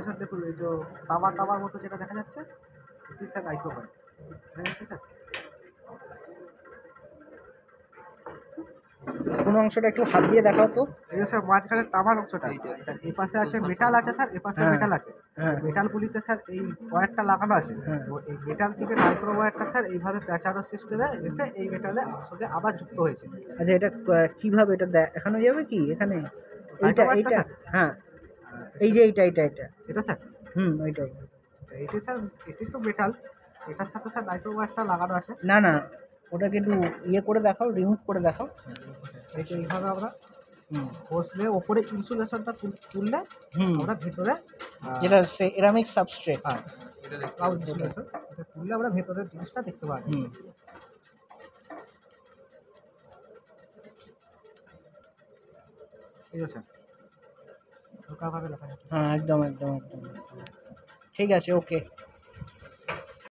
Sir দেখুন এই যে তামার মতো যেটা দেখা যাচ্ছে এটি স্যার মাইক্রোওয়েভ দেখা যাচ্ছে স্যার। কোন অংশটা একটু হাত দিয়ে দেখাও তো। এই যে স্যার মাঝখানে তামার অংশটা স্যার, এই পাশে আছে মেটাল আছে স্যার, এ পাশে মেটাল আছে। মেটালগুলিতে স্যার এই ওয়্যারটা লাগানো আছে। তো এই মেটাল থেকে মাইক্রো ওয়্যারটা স্যার এইভাবে প্যাঁচানো সিস্টেমে এসে এই মেটালের সঙ্গে আবার যুক্ত হয়েছে। আচ্ছা, এটা কিভাবে এটা দেখানো যাবে কি এখানে? এইটা এইটা হ্যাঁ, এই যে এইটা এটা স্যার ওইটাই। এটি স্যার এটি তো মেটাল, এটার সাথে স্যার মাইক্রো ওয়্যারটা লাগানো আছে। না না, ওটাকে একটু ইয়ে করে দেখাও, রিমুভ করে দেখাও। এই যে এইভাবে আমরা বসলে ওপরে ইনসুলেশনটা তুললে আমরা ভেতরে যেটা সেরামিক সাবস্ট্রেট, হ্যাঁ ইনসুলেশন এটা তুললে আমরা ভেতরের জিনিসটা দেখতে পাবো। এই যে স্যার ঢোকাভাবে লেখা যাচ্ছে। হ্যাঁ একদম। ঠিক আছে, ওকে।